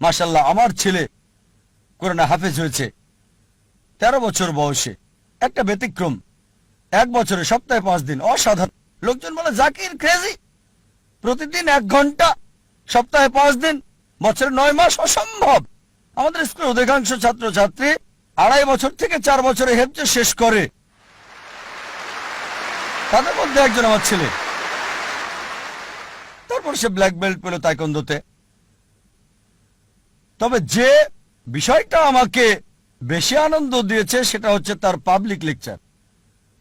মাশাআল্লাহ, আমার ছেলে কোরআনে হাফেজ হয়েছে 13 বছর বয়সে। একটা ব্যতিক্রম, 1 বছরে সপ্তাহে 5 দিন, অসাধারণ। লোকজন বলে জাকির ক্রেজি, প্রতিদিন 1 ঘন্টা, সপ্তাহে 5 দিন, বছরে 9 মাস, অসম্ভব। আমাদের স্কুলের অধিকাংশ ছাত্রছাত্রী 2.5 বছর থেকে 4 বছরে হেফজে শেষ করে। তাদের মধ্যে একজন আমার ছেলে। তারপর সে ব্ল্যাক বেল্ট পেল তাইকোন্ডোতে। তবে যে বিষয়টা আমাকে বেশি আনন্দ দিয়েছে সেটা হচ্ছে তার পাবলিক লেকচার।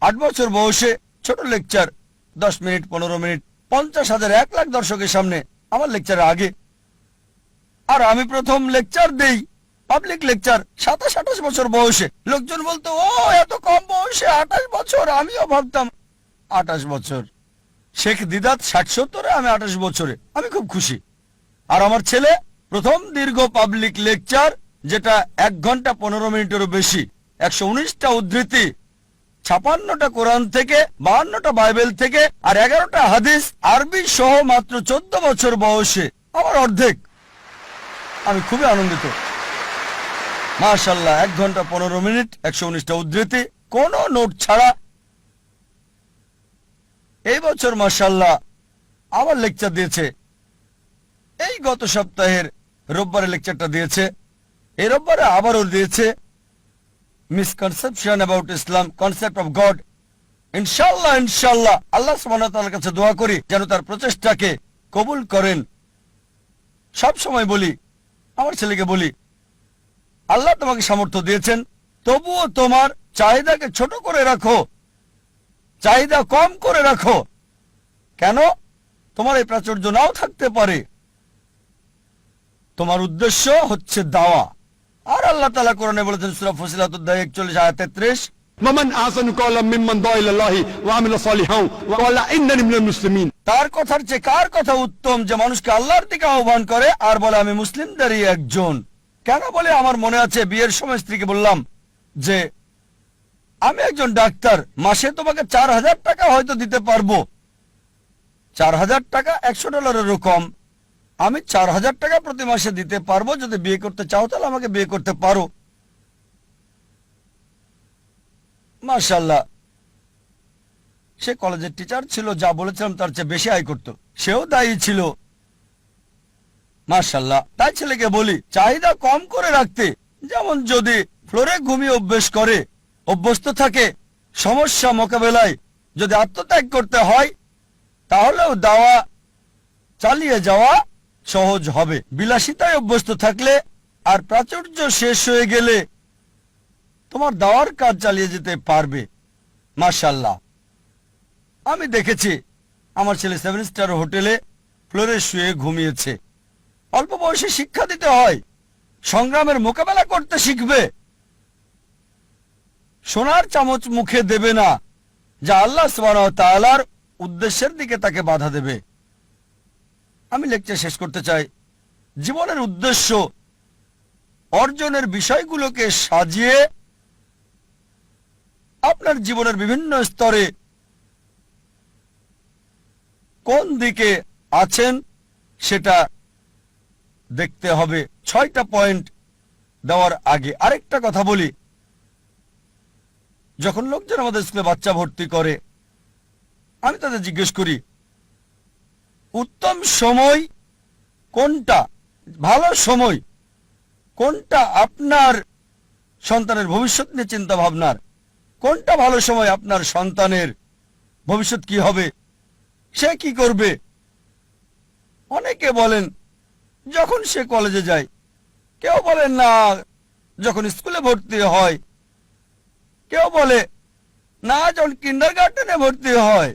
8 বছর বয়সে ছোট লেকচার, 10 মিনিট, 15 মিনিট, 50,000, 1 লাখ দর্শকের সামনে আমার লেকচারের আগে। আর আমি প্রথম লেকচার দেই, পাবলিক লেকচার, 27-28 বছর বয়সে। লোকজন বলতো, ও এত কম বয়সে 28 বছর। আমিও ভাবতাম 28 বছর। শেখ দিদাত 60-70-এ, আমি 28 বছরে। আমি খুব খুশি। আর আমার ছেলে প্রথম দীর্ঘ পাবলিক লেকচার, যেটা 1 ঘন্টা 15 মিনিটেরও বেশি, 119টা উদ্ধৃতি, 56টা কোরআন থেকে, 52টা বাইবেল থেকে, আর 11টা হাদিস আরবি সহ, মাত্র 14 বছর বয়সে, আমার অর্ধেক। আমি খুবই আনন্দিত। মাশাআল্লাহ, 1 ঘন্টা 15 মিনিট, 119টা উদ্ধৃতি, কোনো নোট ছাড়া। এই বছর মাশাআল্লাহ আবার লেকচার দিয়েছে। এই গত সপ্তাহের রোববারে লেকচারটা দিয়েছে, এই রোববারে আবারও দিয়েছে। Misconception about Islam, concept of god. ইনশাআল্লাহ ইনশাআল্লাহ আল্লাহ সুবহানাহু ওয়া তাআলার কাছে দোয়া করি যেন তার প্রচেষ্টাকে কবুল করেন। সব সময় বলি, আমার ছেলেকে বলি, আল্লাহ তোমাকে সামর্থ্য দিয়েছেন, তবুও তোমার চাহিদাকে ছোট করে রাখো, চাহিদা কম করে রাখো। কেন? তোমার এই প্রাচুর্য নাও থাকতে পারে। তোমার উদ্দেশ্য হচ্ছে দাওয়া। আর আল্লাহ তাআলা কোরআনে বলেছেন, সূরা ফুসিলাত অধ্যায় 41 আয়াত 33, ওয়ামান আহসানু ক্বালাম মিম্মান দাআ ইলাল্লাহি ওয়া আমিলা সালিহান ওয়া ক্বালা ইন্নানি মিনাল মুসলিমিন। তার কথার চেয়ে কার কথা উত্তম, যে মানুষকে আল্লাহর দিকে আহ্বান করে আর বলে আমি মুসলিমদেরই একজন। কেন বলে, আমার মনে আছে বিয়ের সময় স্ত্রীকে বললাম যে আমি একজন ডাক্তার, মাসে তোমাকে 4,000 টাকা হয়তো দিতে পারবো। 4,000 টাকা $100 কম। আমি 4,000 টাকা প্রতি মাসে দিতে পারবো। যদি বিয়ে করতে চাও তাহলে আমাকে বিয়ে করতে পারো। মাশাআল্লাহ, সে কলেজের টিচার ছিল, যা বলেছিলাম তার চেয়ে বেশি আয় করত। সেও দায়ী ছিল। মাশাআল্লাহ, তাই ছেলেকে বলি চাহিদা কম করে রাখতে। যেমন যদি ফ্লোরে ঘুমিয়ে অভ্যস্ত থাকে, সমস্যা মোকাবেলায় যদি আত্মত্যাগ করতে হয়, তাহলেও দাওয়া চালিয়ে যাওয়া সহজ হবে। বিলাসিতায় অভ্যস্ত থাকলে আর প্রাচুর্য শেষ হয়ে গেলে তোমার দাওয়ার কাজ চালিয়ে যেতে পারবে। মাশাআল্লাহ, আমি দেখেছি আমার ছেলে 7 স্টার হোটেলে ফ্লোরে শুয়ে ঘুমিয়েছে। অল্প বয়সে শিক্ষা দিতে হয়, সংগ্রামের মোকাবেলা করতে শিখবে। সোনার চামচ মুখে দেবে না, যা আল্লাহ সুবহানাহু ওয়া তাআলার উদ্দেশ্যের দিকে তাকে বাধা দেবে। আমি লেকচার শেষ করতে চাই। জীবনের উদ্দেশ্য অর্জনের বিষয়গুলোকে সাজিয়ে আপনার জীবনের বিভিন্ন স্তরে কোন দিকে আছেন সেটা দেখতে হবে। 6টা পয়েন্ট দেওয়ার আগে আরেকটা কথা বলি। যখন লোকজন আমাদের স্কুলে বাচ্চা ভর্তি করে, আমি তাদের জিজ্ঞেস করি উত্তম সময় কোনটা, ভালো সময় কোনটা আপনার সন্তানের ভবিষ্যৎ নিয়ে চিন্তা ভাবনার, কোনটা ভালো সময় আপনার সন্তানের ভবিষ্যৎ কি হবে, সে কি করবে। অনেকে বলেন যখন সে কলেজে যায়, কেউ বলেন না যখন স্কুলে ভর্তি হয়, কেউ বলে না যখন কিন্ডারগার্টেনে ভর্তি হয়।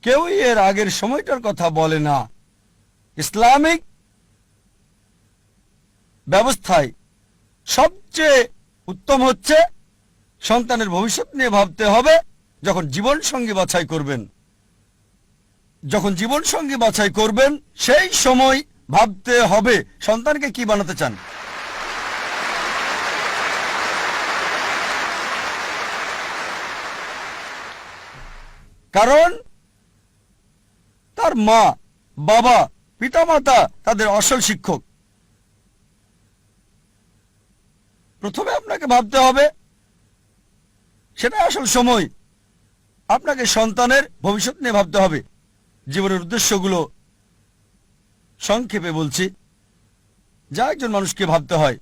কেউই এর আগের সময়টার কথা বলে না। ইসলামিক ব্যবস্থায় সবচেয়ে উত্তম হচ্ছে সন্তানের ভবিষ্যৎ নিয়ে ভাবতে হবে যখন জীবন সঙ্গী বাছাই করবেন। যখন জীবন সঙ্গী বাছাই করবেন সেই সময় ভাবতে হবে সন্তানকে কি বানাতে চান। কারণ তার মা বাবা পিতামাতা তাদের আসল শিক্ষক। প্রথমে আপনাকে ভাবতে হবে, সেটা আসল সময়, আপনাকে সন্তানের ভবিষ্যৎ নিয়ে ভাবতে হবে। জীবনের উদ্দেশ্যগুলো সংক্ষেপে বলছি, যা একজন মানুষকে ভাবতে হয়।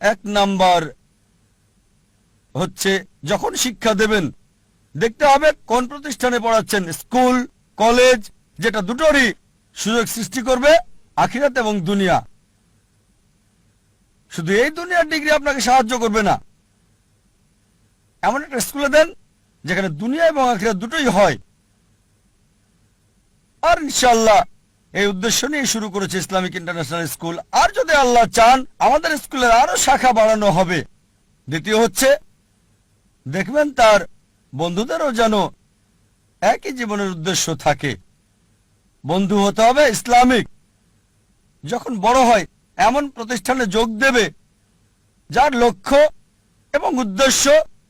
1 নাম্বার হচ্ছে, যখন শিক্ষা দেবেন দেখতে হবে কোন প্রতিষ্ঠানে পড়াচ্ছেন। স্কুল, কলেজ, যেটা দুটোরই সুযোগ সৃষ্টি করবে আখিরাত এবং দুনিয়া। শুধু এই দুনিয়ার ডিগ্রি আপনাকে সাহায্য করবে না, এমন একটা স্কুলে দেন যেখানে দুনিয়া এবং আখিরাত দুটোই হয়। আর ইনশাআল্লাহ এই উদ্দেশ্য নিয়ে শুরু করেছে ইসলামিক ইন্টারন্যাশনাল স্কুল। আর যদি আল্লাহ চান আমাদের স্কুলের আরো শাখা বাড়ানো হবে। দ্বিতীয় হচ্ছে, দেখবেন তার বন্ধুদেরও যেন একই জীবনের উদ্দেশ্য থাকে। বন্ধু হতে হবে ইসলামিক। যখন বড় হয় এমন প্রতিষ্ঠানে যোগ দেবে যার লক্ষ্য এবং উদ্দেশ্য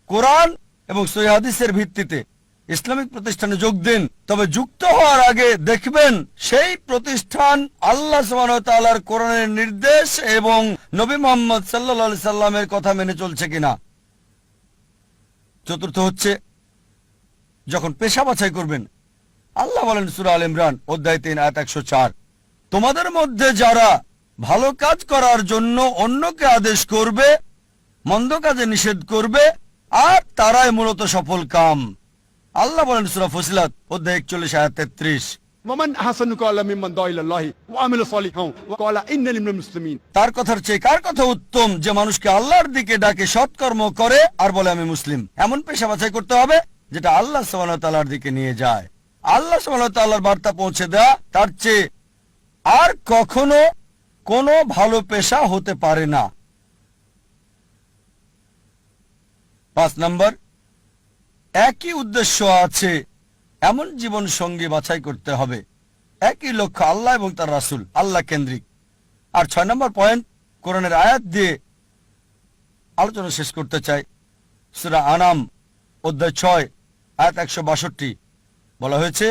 কোরআন এবং সহিহ হাদিসের ভিত্তিতে। ইসলামিক প্রতিষ্ঠানে যোগ দিন, তবে যুক্ত হওয়ার আগে দেখবেন সেই প্রতিষ্ঠান আল্লাহ সুবহানাহু ওয়া তাআলার কোরআনের নির্দেশ এবং নবী মুহাম্মদ সাল্লাল্লাহু আলাইহি সাল্লামের কথা মেনে চলছে কিনা। চতুর্থ হচ্ছে, যখন পেশা বাছাই করবেন, আল্লাহ বলেন সূরা আল ইমরান অধ্যায় 3 আয়াত 104, তোমাদের মধ্যে যারা ভালো কাজ করার জন্য অন্যকে আদেশ করবে, মন্দ কাজে নিষেধ করবে, আর তারাই মূলত সফল কাম। আল্লাহ বলেন সূরা ফুসিলাত অধ্যায় 41 আয়াত 33। ومن أحسن قولا ممن دعا إلى الله وعمل صالحا وقال إنني من المسلمين। তার কথার চেয়ে কার কথা উত্তম, যে মানুষকে আল্লাহর দিকে ডাকে, সৎকর্ম করে আর বলে আমি মুসলিম। এমন পেশা বাছাই করতে হবে যেটা আল্লাহ সুবহানাহু ওয়া তাআলার দিকে নিয়ে যায়। আল্লাহ সুবহানাহু ওয়া তাআলার বার্তা পৌঁছে দেয়া, তার চেয়ে আর কখনো কোনো ভালো পেশা হতে পারে না। 5 নাম্বার, একই উদ্দেশ্য আছে এমন জীবন সঙ্গী বাছাই করতে হবে, একই লক্ষ্য আল্লাহ এবং তার রাসূল, আল্লাহ কেন্দ্রিক। আর 6 নম্বর পয়েন্ট, কোরআনের আয়াত দিয়ে আলোচনা শেষ করতে চাই। সূরা আনাম অধ্যায় 6 আয়াত 162 বলা হয়েছে,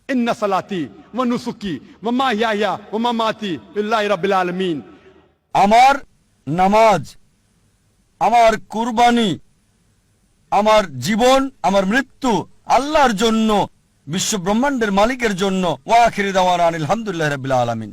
إن صلاتي ونسكي ومحياي ومماتي لله رب العالمين। আমার নামাজ, আমার কুরবানি, আমার জীবন, আমার মৃত্যু আল্লাহর জন্য, বিশ্ব ব্রহ্মাণ্ডের মালিকের জন্য। ওয়া আখিরু দাওয়ানা আনিল হামদুলিল্লাহি রাব্বিল আলামিন।